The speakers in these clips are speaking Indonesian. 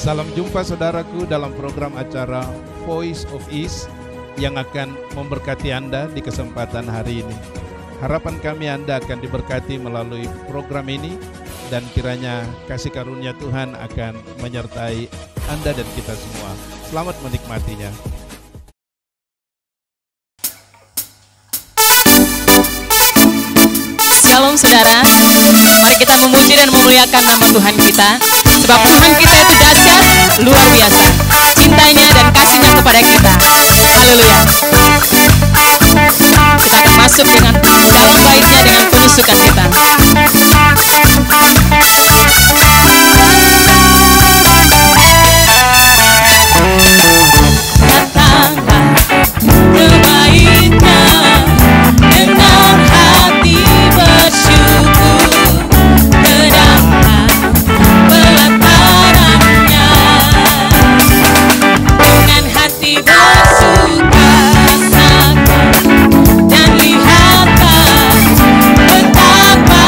Salam jumpa saudaraku dalam program acara Voice of East yang akan memberkati Anda di kesempatan hari ini. Harapan kami Anda akan diberkati melalui program ini dan kiranya kasih karunia Tuhan akan menyertai Anda dan kita semua. Selamat menikmatinya. Shalom saudara, mari kita memuji dan memuliakan nama Tuhan kita. Sebab Tuhan kita itu dahsyat, luar biasa. Cintanya dan kasihnya kepada kita. Haleluya. Kita akan masuk dengan dalam baitnya dengan penuh sukacita. Datanglah ke baitnya dengan hati bersyukur, tenanglah pelatarannya dengan hati bersuka cita dan lihatlah betapa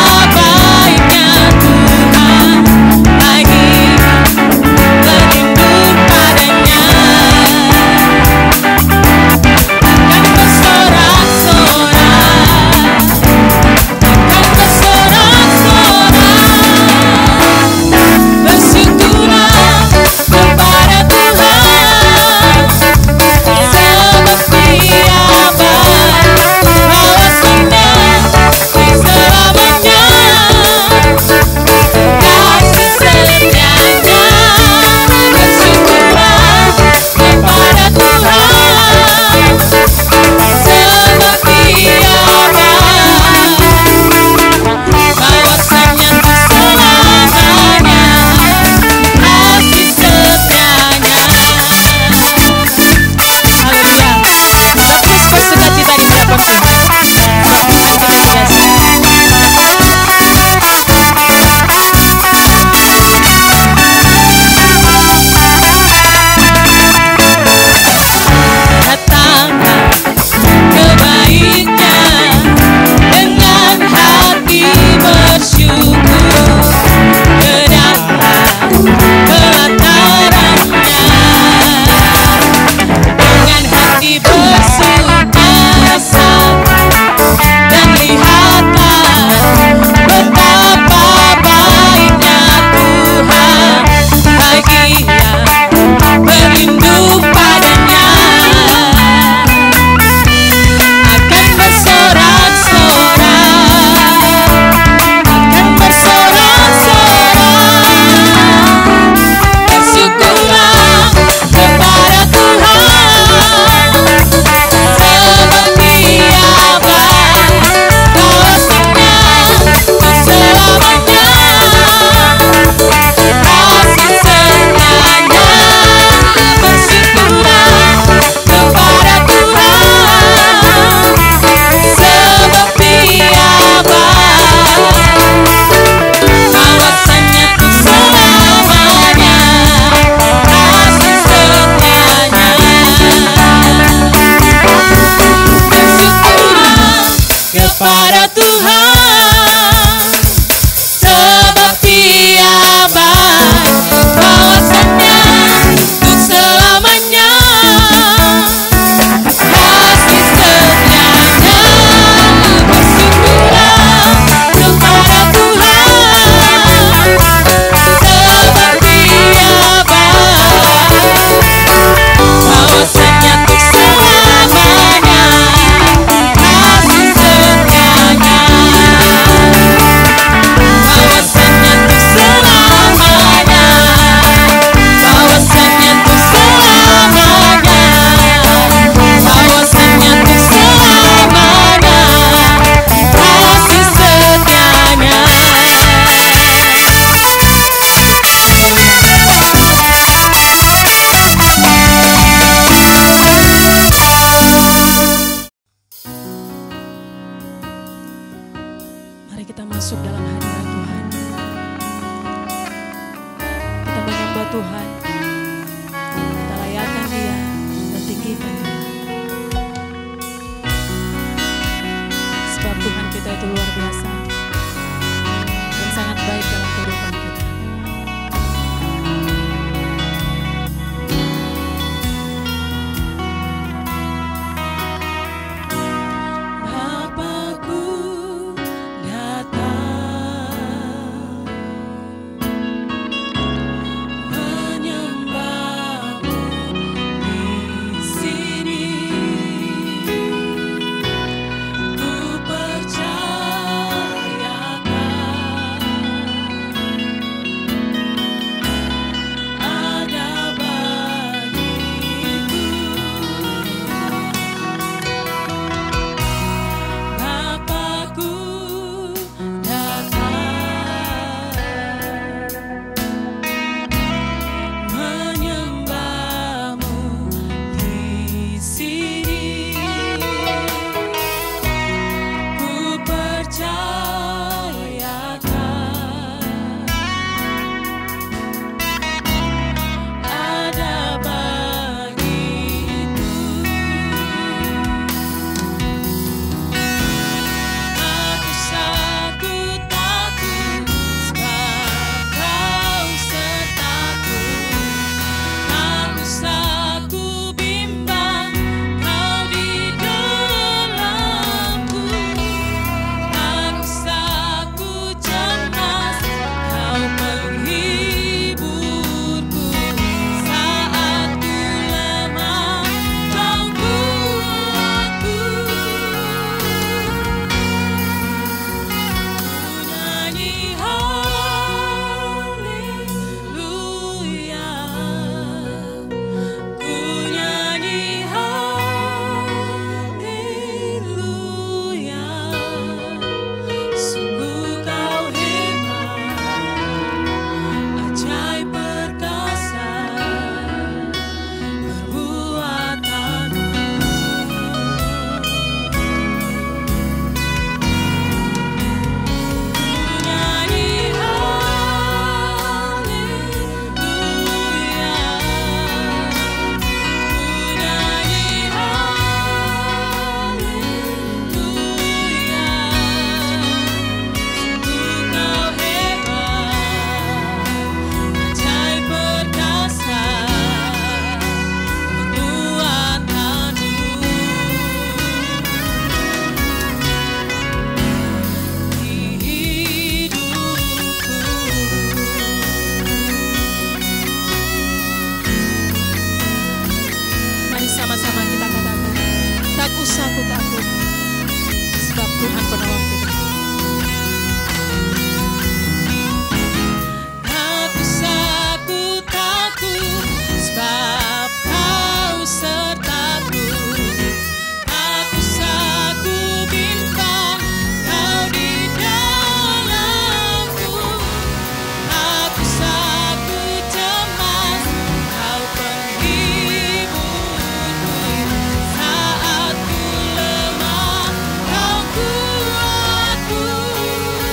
usah aku takut, sebab Tuhan penolong kita. Tak usah aku takut, sebab Kau sertaku. Tak usah aku bimbang, Kau di dalamku. Tak usah aku cemas, Kau penghiburku. Saat ku lemah, Kau kuatku. Ku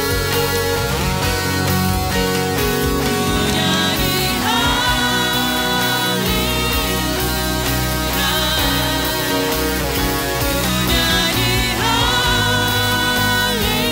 nyanyi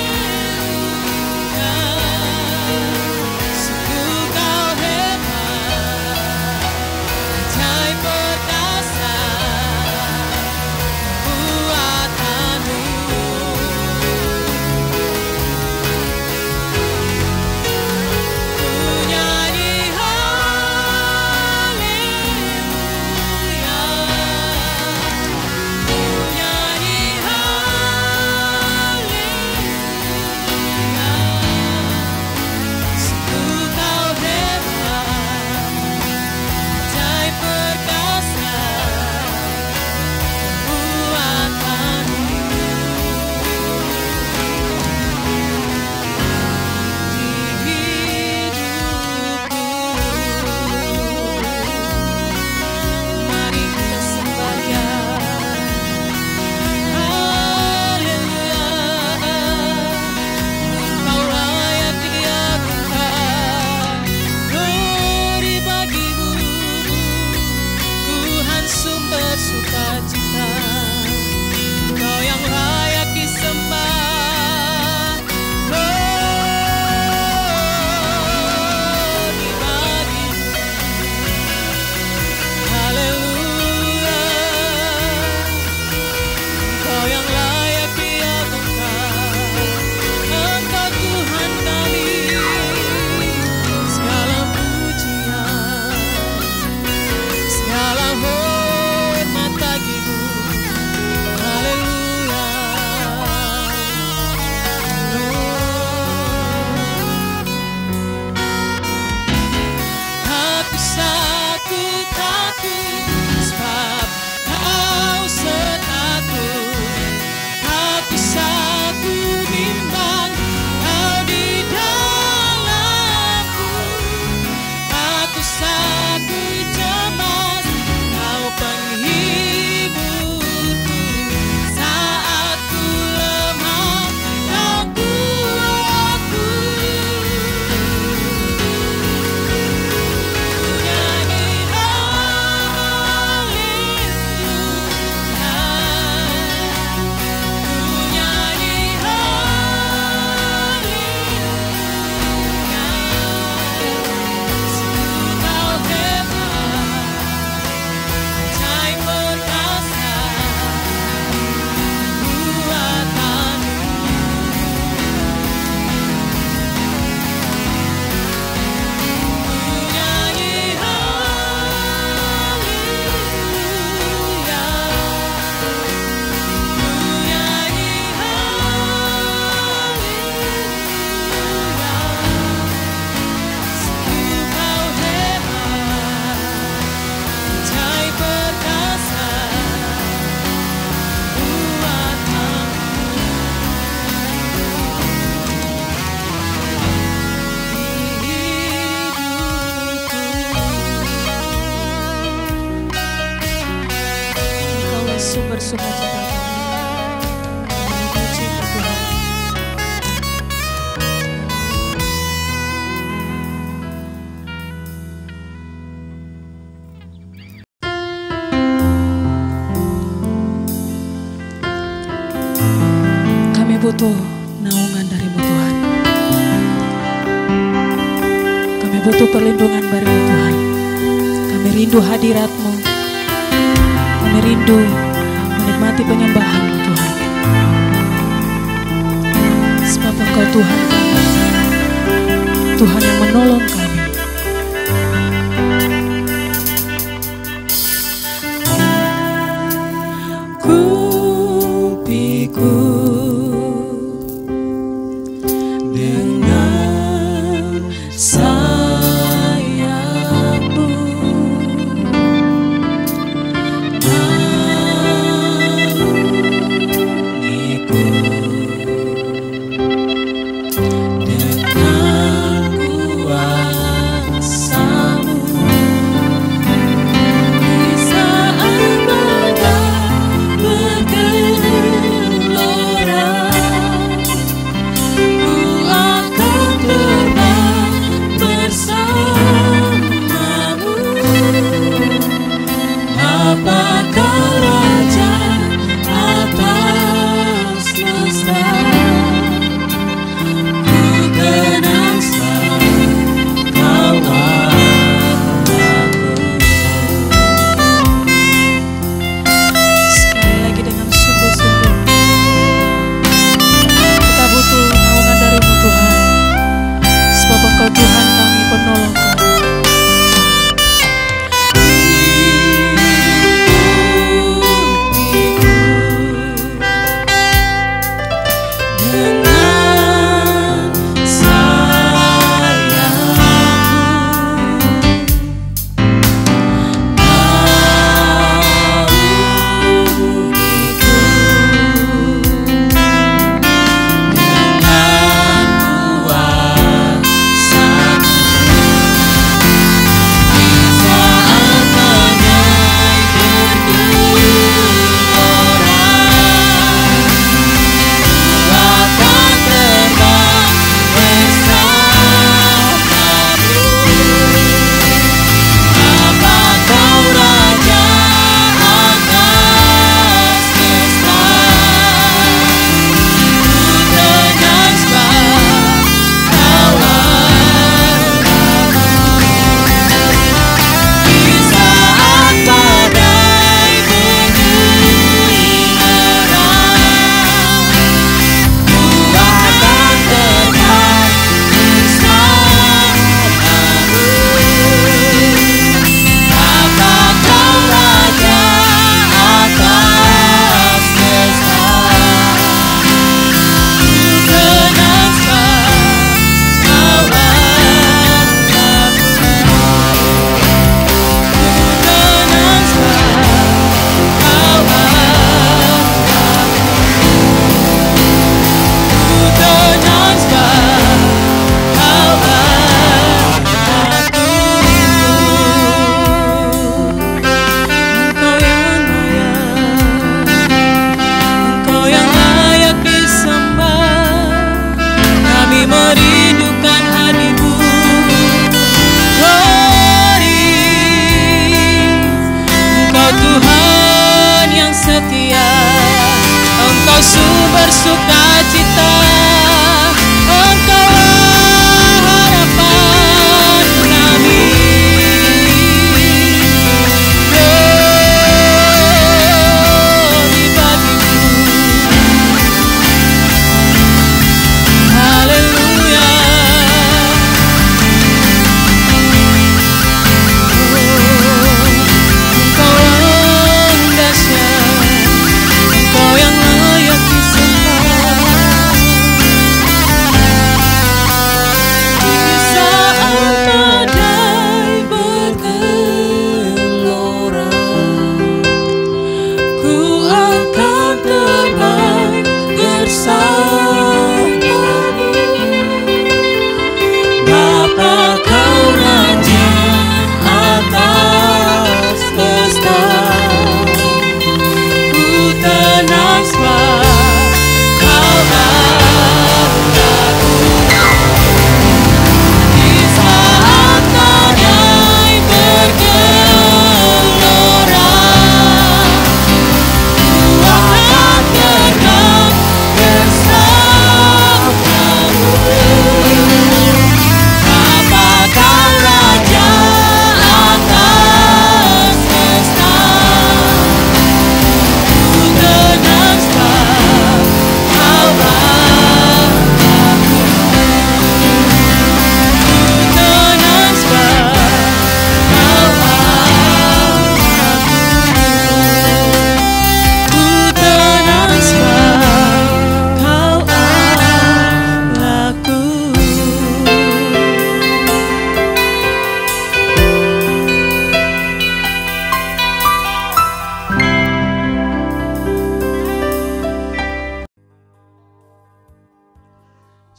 bersukacita kami memuji Tuhan. Kami butuh naungan dari-Mu Tuhan. Kami butuh perlindungan dari-Mu Tuhan. Kami rindu hadirat-Mu. Kami rindu menikmati penyembahan-Mu Tuhan. Sebab Engkau Tuhan kami, Tuhan yang menolong kami. Ku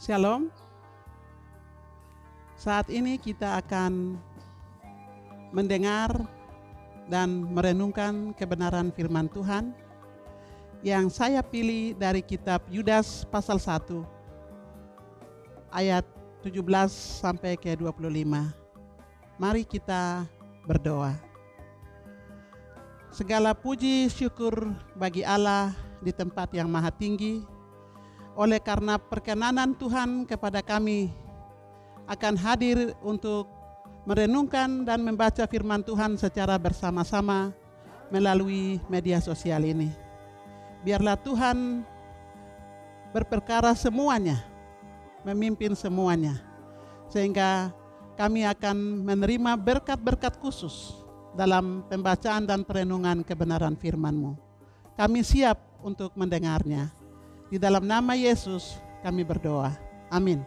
Shalom. Saat ini kita akan mendengar dan merenungkan kebenaran firman Tuhan yang saya pilih dari kitab Yudas pasal 1 ayat 17 sampai ke 25. Mari kita berdoa. Segala puji syukur bagi Allah di tempat yang maha tinggi, oleh karena perkenanan Tuhan kepada kami akan hadir untuk merenungkan dan membaca firman Tuhan secara bersama-sama melalui media sosial ini. Biarlah Tuhan berperkara semuanya, memimpin semuanya, sehingga kami akan menerima berkat-berkat khusus dalam pembacaan dan perenungan kebenaran firman-Mu. Kami siap untuk mendengarnya. Di dalam nama Yesus kami berdoa. Amin.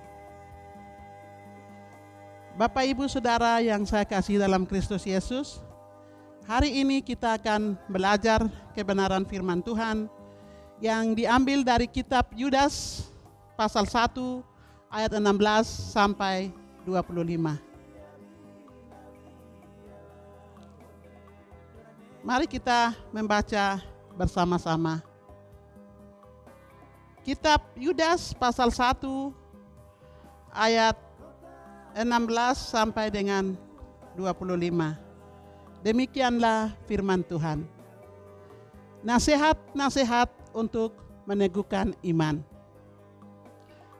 Bapak, Ibu, Saudara yang saya kasih dalam Kristus Yesus, hari ini kita akan belajar kebenaran firman Tuhan yang diambil dari kitab Yudas pasal 1 ayat 16 sampai 25. Mari kita membaca bersama-sama. Kitab Yudas pasal 1 ayat 16 sampai dengan 25. Demikianlah firman Tuhan. Nasihat-nasihat untuk meneguhkan iman.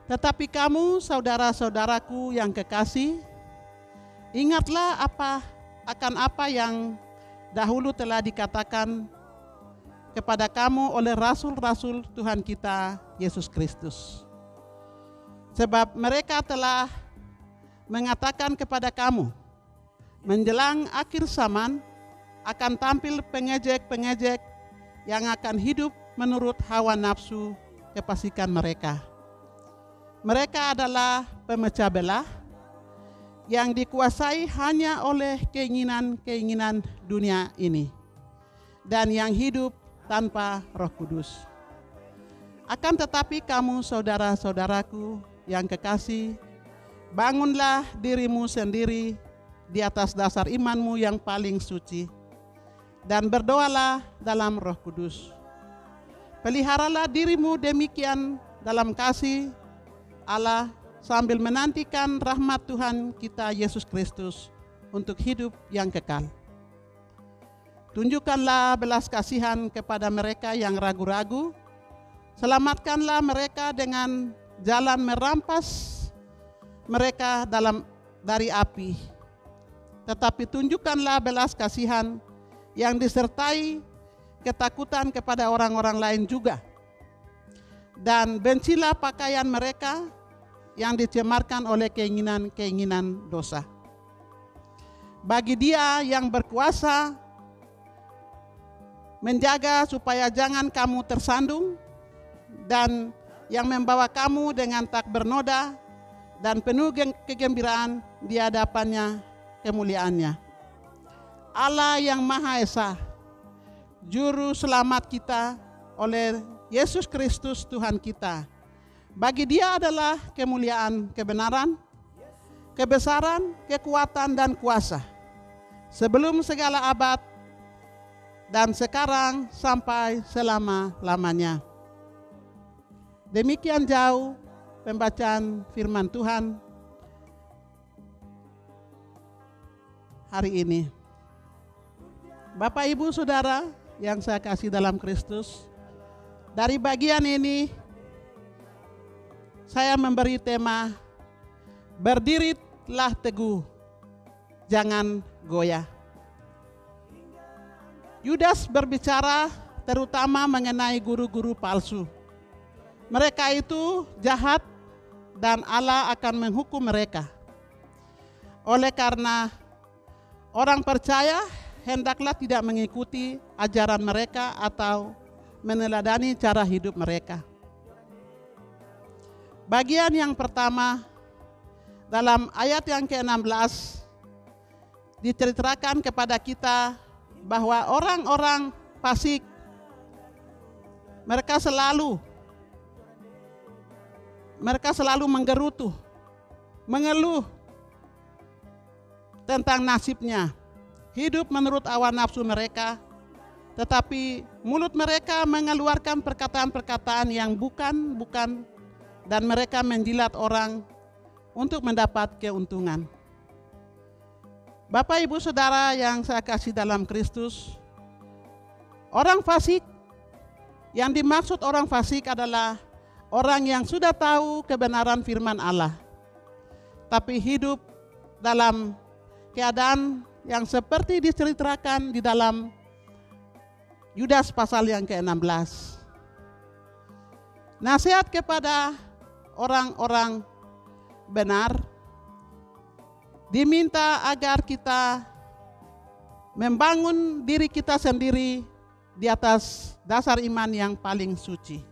Tetapi kamu, saudara-saudaraku yang kekasih, ingatlah akan apa yang dahulu telah dikatakan kepada kamu oleh rasul-rasul Tuhan kita Yesus Kristus. Sebab mereka telah mengatakan kepada kamu, menjelang akhir zaman akan tampil pengejek-pengejek yang akan hidup menurut hawa nafsu kefasikan mereka. Mereka adalah pemecah belah yang dikuasai hanya oleh keinginan-keinginan dunia ini dan yang hidup tanpa Roh Kudus. Akan tetapi kamu, saudara-saudaraku yang kekasih, bangunlah dirimu sendiri di atas dasar imanmu yang paling suci, dan berdoalah dalam Roh Kudus. Peliharalah dirimu demikian dalam kasih Allah sambil menantikan rahmat Tuhan kita Yesus Kristus untuk hidup yang kekal. Tunjukkanlah belas kasihan kepada mereka yang ragu-ragu, selamatkanlah mereka dengan jalan merampas mereka dari api. Tetapi tunjukkanlah belas kasihan yang disertai ketakutan kepada orang-orang lain juga. Dan bencilah pakaian mereka yang dicemarkan oleh keinginan-keinginan dosa. Bagi Dia yang berkuasa menjaga supaya jangan kamu tersandung, dan yang membawa kamu dengan tak bernoda dan penuh kegembiraan di hadapannya kemuliaannya. Allah yang Maha Esa, Juru Selamat kita oleh Yesus Kristus Tuhan kita. Bagi Dia adalah kemuliaan, kebenaran, kebesaran, kekuatan, dan kuasa, sebelum segala abad dan sekarang sampai selama-lamanya. Demikian jauh pembacaan firman Tuhan hari ini. Bapak, Ibu, Saudara yang saya kasih dalam Kristus, dari bagian ini saya memberi tema, berdirilah teguh, jangan goyah. Yudas berbicara terutama mengenai guru-guru palsu. Mereka itu jahat dan Allah akan menghukum mereka. Oleh karena orang percaya hendaklah tidak mengikuti ajaran mereka atau meneladani cara hidup mereka. Bagian yang pertama dalam ayat yang ke-16 diceritakan kepada kita bahwa orang-orang fasik mereka selalu mereka selalu menggerutu, mengeluh tentang nasibnya, hidup menurut hawa nafsu mereka, tetapi mulut mereka mengeluarkan perkataan-perkataan yang bukan, dan mereka menjilat orang untuk mendapat keuntungan. Bapak, Ibu, Saudara yang saya kasih dalam Kristus, orang fasik, yang dimaksud orang fasik adalah orang yang sudah tahu kebenaran firman Allah, tapi hidup dalam keadaan yang seperti diceritakan di dalam Yudas pasal yang ke-16. Nasihat kepada orang-orang benar diminta agar kita membangun diri kita sendiri di atas dasar iman yang paling suci.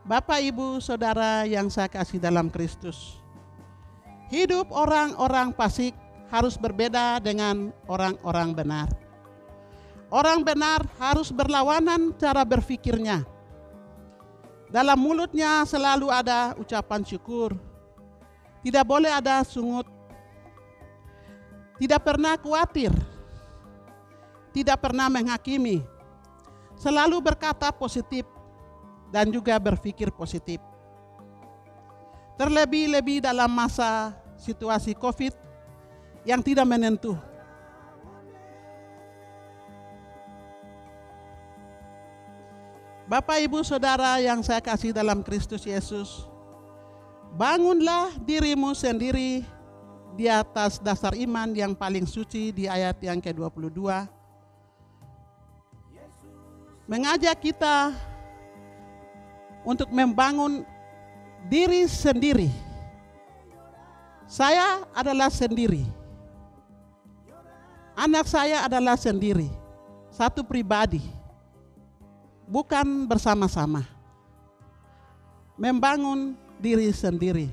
Bapak, Ibu, Saudara yang saya kasih dalam Kristus, hidup orang-orang fasik harus berbeda dengan orang-orang benar. Orang benar harus berlawanan cara berfikirnya. Dalam mulutnya selalu ada ucapan syukur. Tidak boleh ada sungut. Tidak pernah khawatir. Tidak pernah menghakimi. Selalu berkata positif dan juga berpikir positif. Terlebih-lebih dalam masa situasi COVID yang tidak menentu. Bapak, Ibu, Saudara yang saya kasih dalam Kristus Yesus, bangunlah dirimu sendiri di atas dasar iman yang paling suci di ayat yang ke-22. Mengajak kita untuk membangun diri sendiri. Saya adalah sendiri. Anak saya adalah sendiri. Satu pribadi. Bukan bersama-sama. Membangun diri sendiri.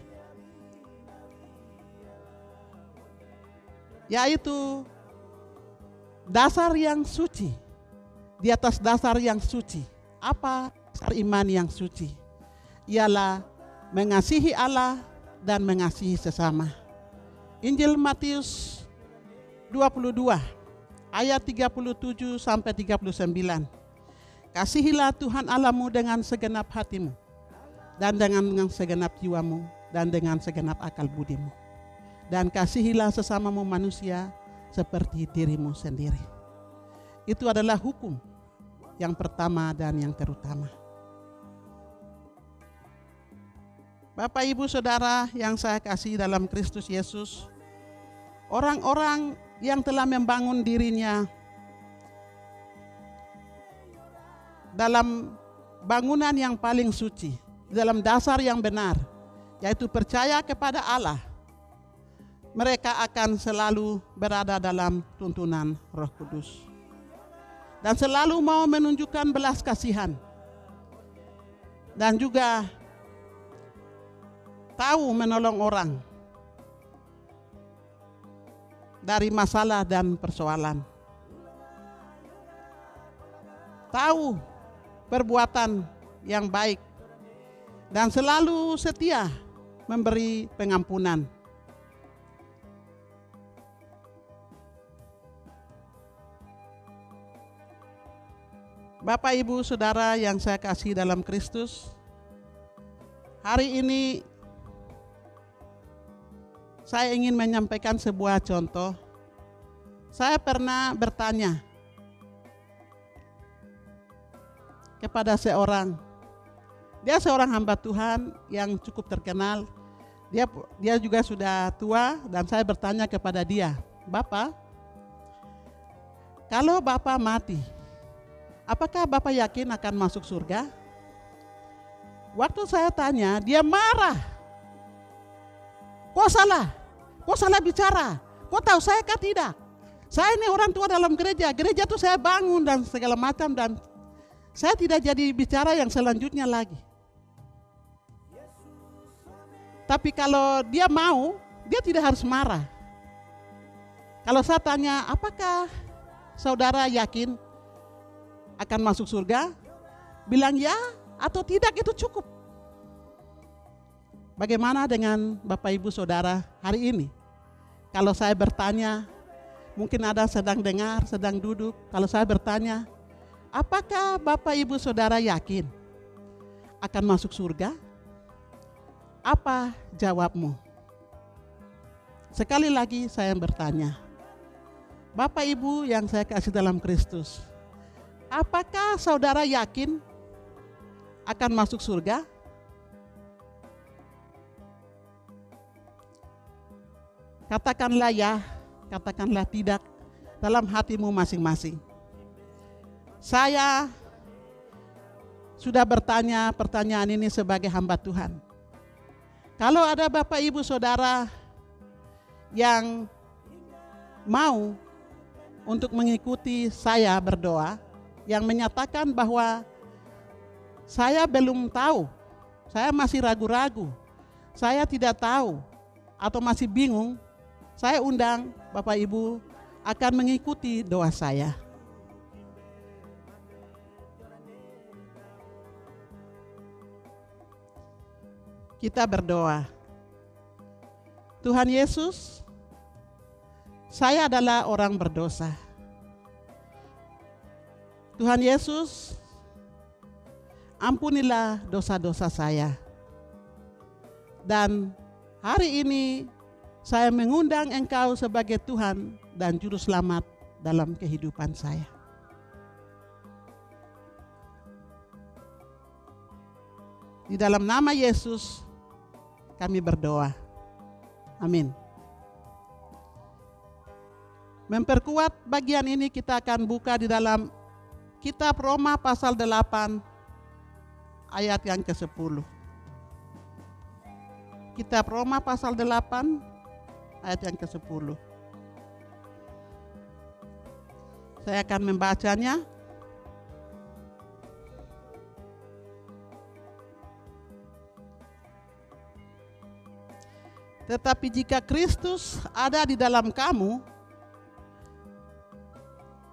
Yaitu dasar yang suci. Di atas dasar yang suci. Apa dasar iman yang suci? Ialah mengasihi Allah dan mengasihi sesama. Injil Matius 22 ayat 37 sampai 39. Kasihilah Tuhan Allahmu dengan segenap hatimu, dan dengan segenap jiwamu, dan dengan segenap akal budimu. Dan kasihilah sesamamu manusia seperti dirimu sendiri. Itu adalah hukum yang pertama dan yang terutama. Bapak, Ibu, Saudara yang saya kasih dalam Kristus Yesus, orang-orang yang telah membangun dirinya dalam bangunan yang paling suci, dalam dasar yang benar, yaitu percaya kepada Allah, mereka akan selalu berada dalam tuntunan Roh Kudus dan selalu mau menunjukkan belas kasihan dan juga tahu menolong orang dari masalah dan persoalan, tahu perbuatan yang baik, dan selalu setia memberi pengampunan. Bapak, Ibu, Saudara yang saya kasih dalam Kristus, hari ini saya ingin menyampaikan sebuah contoh. Saya pernah bertanya kepada dia seorang hamba Tuhan yang cukup terkenal. Dia juga sudah tua, dan saya bertanya kepada dia, "Bapak, kalau Bapak mati, apakah Bapak yakin akan masuk surga?" Waktu saya tanya, dia marah. Kok salah bicara? Kok tahu saya kan tidak? Saya ini orang tua dalam gereja itu saya bangun dan segala macam, dan saya tidak jadi bicara yang selanjutnya lagi. Tapi kalau dia mau, dia tidak harus marah. Kalau saya tanya, apakah saudara yakin akan masuk surga? Bilang ya atau tidak, itu cukup. Bagaimana dengan Bapak Ibu Saudara hari ini? Kalau saya bertanya, mungkin ada sedang dengar, sedang duduk. Kalau saya bertanya, apakah Bapak Ibu Saudara yakin akan masuk surga? Apa jawabmu? Sekali lagi saya bertanya, Bapak Ibu yang saya kasih dalam Kristus, apakah saudara yakin akan masuk surga? Katakanlah ya, katakanlah tidak dalam hatimu masing-masing. Saya sudah bertanya pertanyaan ini sebagai hamba Tuhan. Kalau ada Bapak Ibu Saudara yang mau untuk mengikuti saya berdoa, yang menyatakan bahwa saya belum tahu, saya masih ragu-ragu, saya tidak tahu atau masih bingung, saya undang Bapak Ibu akan mengikuti doa saya. Kita berdoa. Tuhan Yesus, saya adalah orang berdosa. Tuhan Yesus, ampunilah dosa-dosa saya. Dan hari ini saya mengundang Engkau sebagai Tuhan dan Juru Selamat dalam kehidupan saya. Di dalam nama Yesus kami berdoa. Amin. Memperkuat bagian ini kita akan buka di dalam Kitab Roma pasal 8 ayat yang ke-10. Kitab Roma pasal 8 ayat yang ke-10. Saya akan membacanya. Tetapi jika Kristus ada di dalam kamu,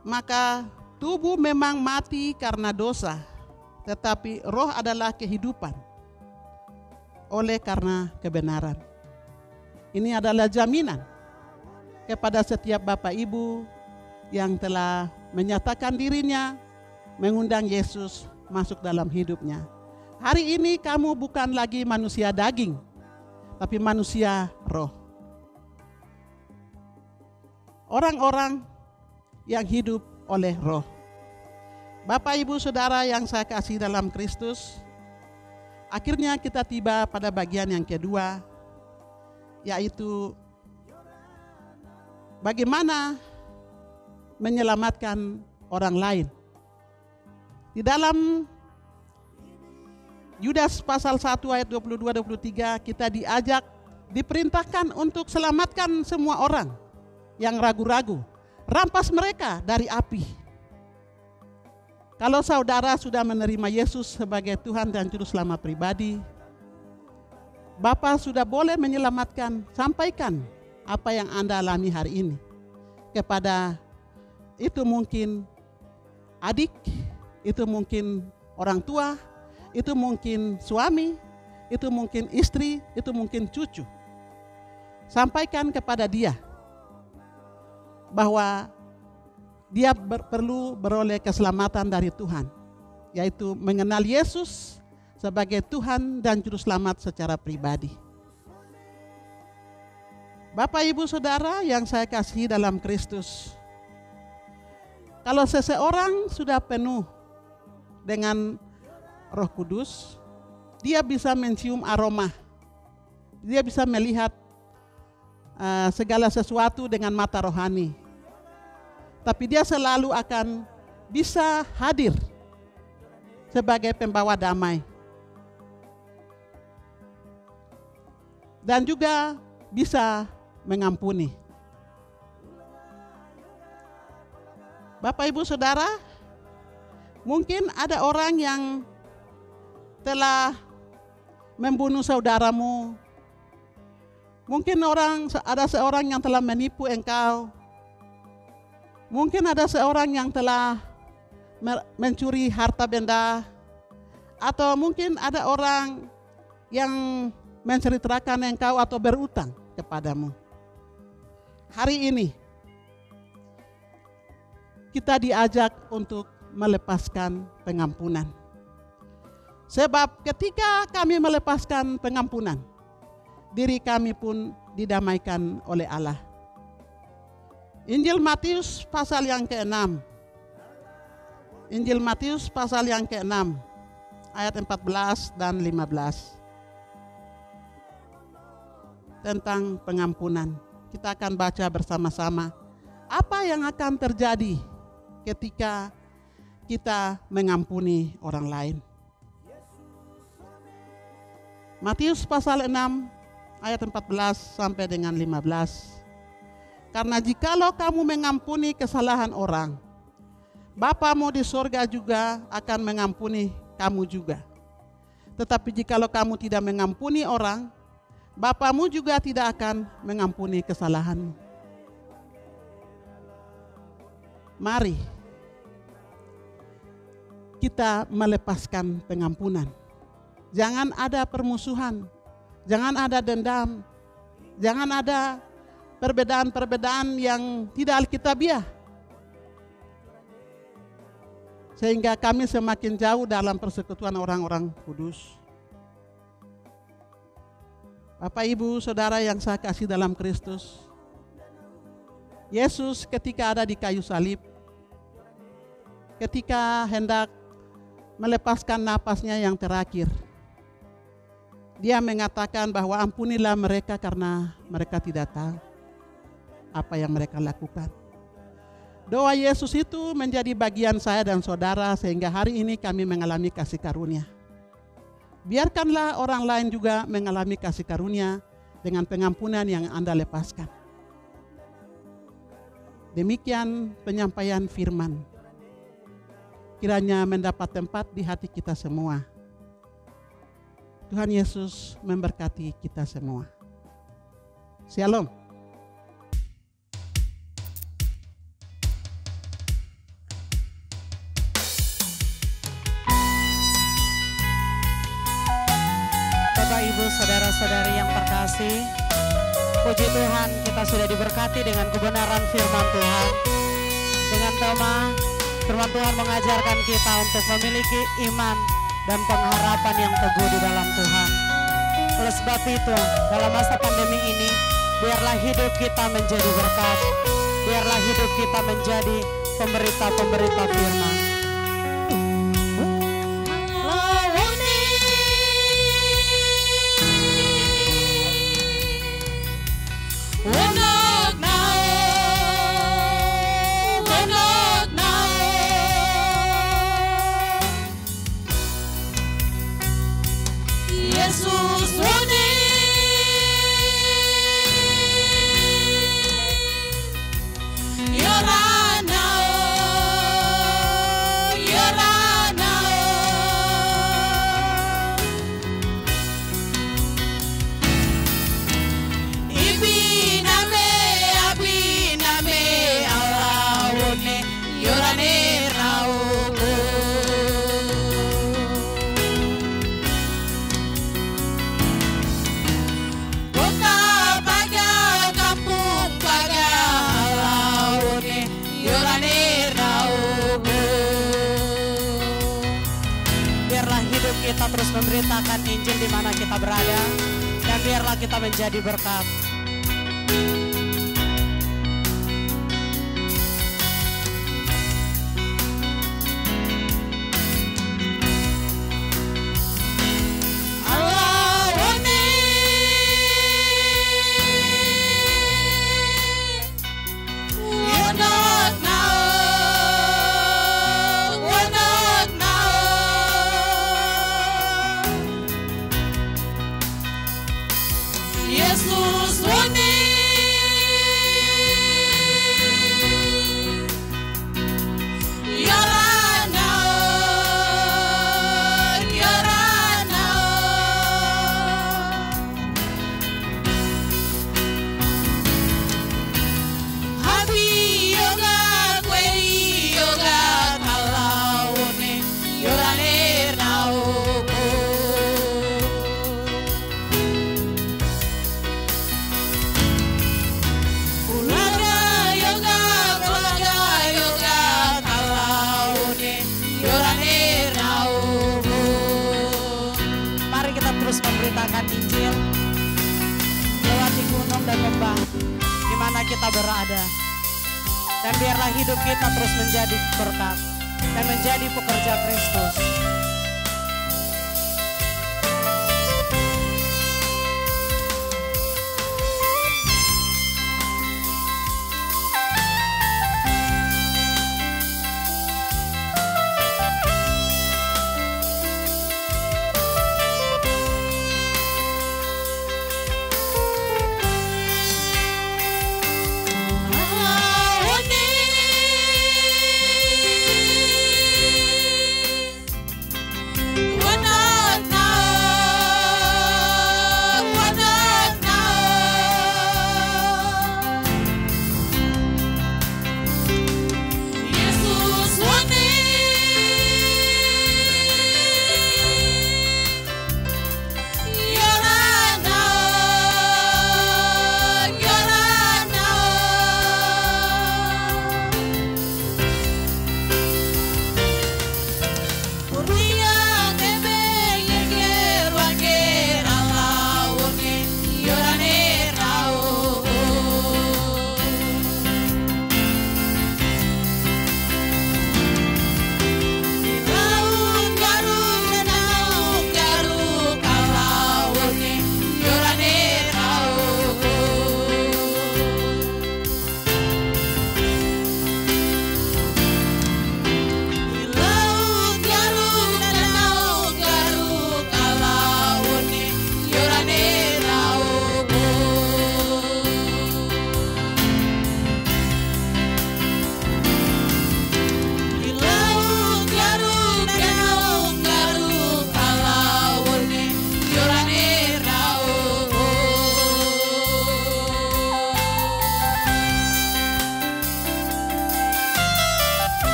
maka tubuh memang mati karena dosa, tetapi roh adalah kehidupan oleh karena kebenaran. Ini adalah jaminan kepada setiap Bapak Ibu yang telah menyatakan dirinya, mengundang Yesus masuk dalam hidupnya. Hari ini kamu bukan lagi manusia daging, tapi manusia roh. Orang-orang yang hidup oleh roh. Bapak Ibu Saudara yang saya kasih dalam Kristus, akhirnya kita tiba pada bagian yang kedua, yaitu bagaimana menyelamatkan orang lain. Di dalam Yudas pasal 1 ayat 22-23 kita diajak, diperintahkan untuk selamatkan semua orang yang ragu-ragu, rampas mereka dari api. Kalau saudara sudah menerima Yesus sebagai Tuhan dan Juru Selamat pribadi, Bapa sudah boleh menyelamatkan, sampaikan apa yang Anda alami hari ini kepada, itu mungkin adik, itu mungkin orang tua, itu mungkin suami, itu mungkin istri, itu mungkin cucu. Sampaikan kepada dia bahwa dia perlu beroleh keselamatan dari Tuhan, yaitu mengenal Yesus sebagai Tuhan dan Juru Selamat secara pribadi. Bapak Ibu Saudara yang saya kasih dalam Kristus, kalau seseorang sudah penuh dengan Roh Kudus, dia bisa mencium aroma, dia bisa melihat segala sesuatu dengan mata rohani, tapi dia selalu akan bisa hadir sebagai pembawa damai. Dan juga bisa mengampuni. Bapak Ibu Saudara, mungkin ada orang yang telah membunuh saudaramu. Mungkin ada seorang yang telah menipu engkau. Mungkin ada seorang yang telah mencuri harta benda. Atau mungkin ada orang yang menceritakan engkau atau berutang kepadamu. Hari ini kita diajak untuk melepaskan pengampunan. Sebab ketika kami melepaskan pengampunan, diri kami pun didamaikan oleh Allah. Injil Matius pasal yang ke-6. Injil Matius pasal yang ke-6 ayat 14 dan 15. Tentang pengampunan. Kita akan baca bersama-sama apa yang akan terjadi ketika kita mengampuni orang lain. Matius pasal 6 ayat 14 sampai dengan 15. Karena jikalau kamu mengampuni kesalahan orang, Bapamu di sorga juga akan mengampuni kamu juga. Tetapi jikalau kamu tidak mengampuni orang, Bapamu juga tidak akan mengampuni kesalahanmu. Mari kita melepaskan pengampunan. Jangan ada permusuhan, jangan ada dendam, jangan ada perbedaan-perbedaan yang tidak alkitabiah. Sehingga kami semakin jauh dalam persekutuan orang-orang kudus. Bapak, Ibu, Saudara yang saya kasih dalam Kristus, Yesus ketika ada di kayu salib, ketika hendak melepaskan napasnya yang terakhir, Dia mengatakan bahwa ampunilah mereka karena mereka tidak tahu apa yang mereka lakukan. Doa Yesus itu menjadi bagian saya dan saudara sehingga hari ini kami mengalami kasih karunia. Biarkanlah orang lain juga mengalami kasih karunia dengan pengampunan yang Anda lepaskan. Demikian penyampaian firman. Kiranya mendapat tempat di hati kita semua. Tuhan Yesus memberkati kita semua. Shalom. Bapak, Ibu, Saudara-saudari yang terkasih, puji Tuhan kita sudah diberkati dengan kebenaran firman Tuhan. Dengan tema firman Tuhan mengajarkan kita untuk memiliki iman dan pengharapan yang teguh di dalam Tuhan. Oleh sebab itu, dalam masa pandemi ini, biarlah hidup kita menjadi berkat. Biarlah hidup kita menjadi pemberita-pemberita firman. Kita terus memberitakan Injil di mana kita berada, dan biarlah kita menjadi berkat. Jesus, pemberitahuan Injil lewati gunung dan lembah di mana kita berada. Dan biarlah hidup kita terus menjadi berkat dan menjadi pekerja Kristus.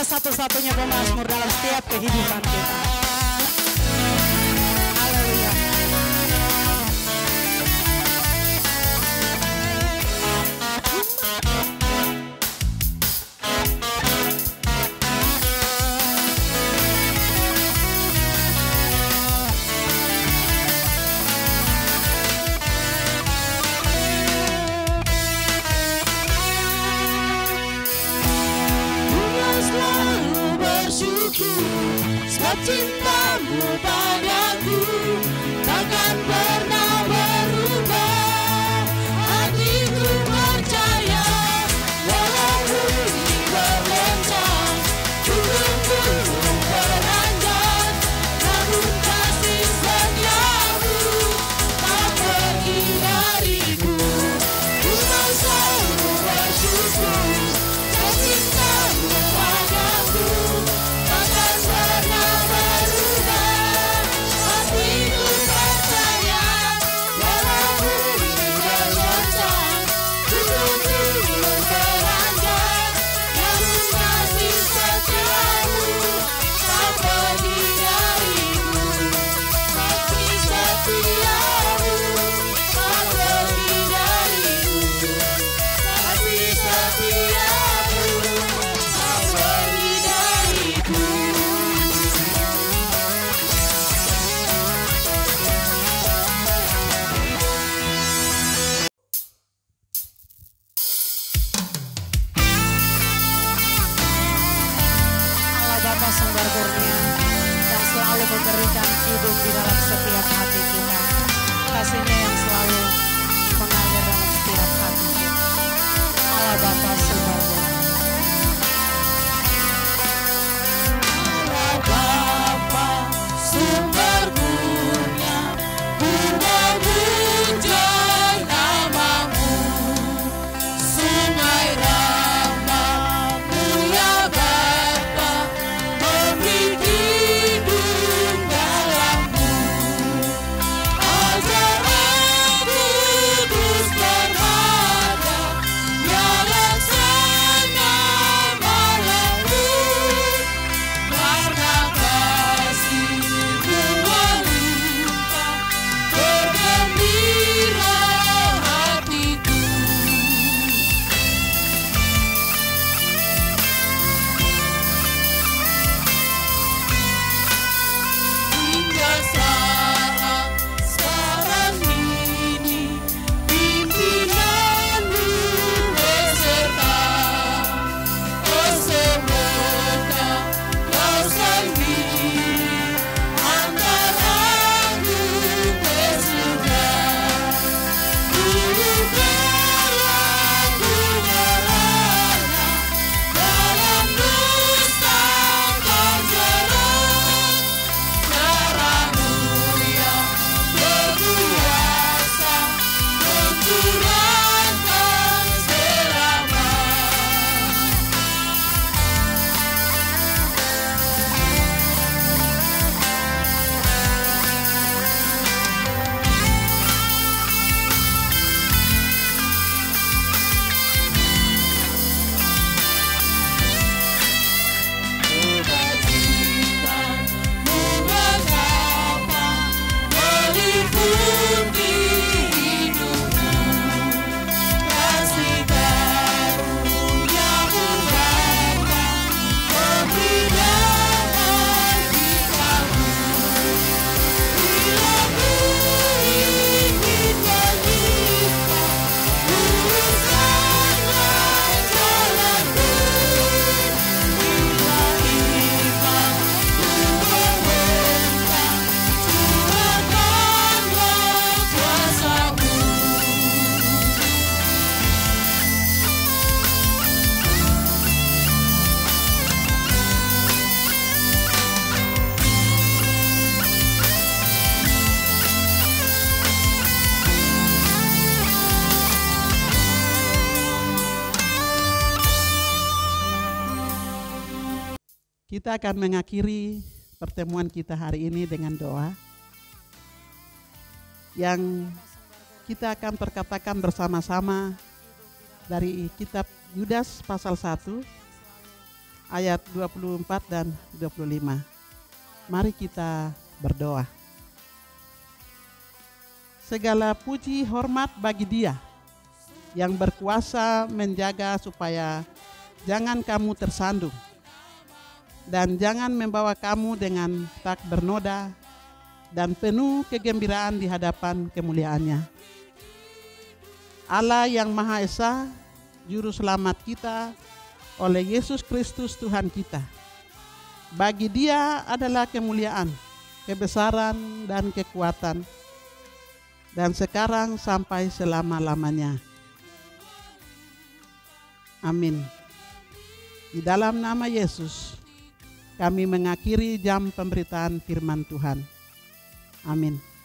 Satu-satunya pemazmur dalam setiap kehidupan kita. Haleluya. cintamu padaku takkan pernah berubah. Hatiku percaya walau bumi bergoncang, gunung-gunung beranjak, namun kasih setiamu tak pergi dariku. Ku mau selalu bersyukur atas cintamu padaku takkan pernah berubah. Hatiku percaya walau bumi bergoncang, gunung-gunung beranjak, namun kasih setiamu tak pergi dariku. Kasih setiamu tak pergi dariku. Kasih setiamu tak pergi dariku. Allah Bapa Sumber Kurnia yang selalu memberikan hidup di dalam setiap hati kita. Kasih-Nya yang selalu mengalir dalam setiap hati kita. Allah Bapa Sumber Kurnia. Allah Bapa sumber kurnia, ku memuja namamu. Sungai rahmat-Mu ya Bapa, memberi hidup dalammu. Ajar aku terus berada, ya laksana malammu. Karena kasih-Mu melimpah, bergembira hatiku. Hingga sekarang ini pimpinan-Mu beserta, oh semoga Kau sendiri antaraku bersuara. Dulu berlaku berada dalam dusta terjerat, darah-Mu yang berkuasa mencurahkan selamat. Kebajikan-Mu mengapa meliputi hidupku. Kasih karunia-Mu Bapa, memberi damai ciptamu. Bila ku ingin berlimpah, luruskanlah jalanku. Bila iman ku membentang, curahkanlah kuasa-Mu. Kita akan mengakhiri pertemuan kita hari ini dengan doa yang kita akan perkatakan bersama-sama dari kitab Yudas pasal 1 ayat 24 dan 25. Mari kita berdoa. Segala puji hormat bagi Dia yang berkuasa menjaga supaya jangan kamu tersandung dan jangan membawa kamu dengan tak bernoda dan penuh kegembiraan di hadapan kemuliaannya. Allah yang Maha Esa, Juru Selamat kita oleh Yesus Kristus Tuhan kita, Bagi Dia adalah kemuliaan, kebesaran, dan kekuatan, dan sekarang sampai selama-lamanya. Amin. Di dalam nama Yesus, kami mengakhiri jam pemberitaan firman Tuhan. Amin.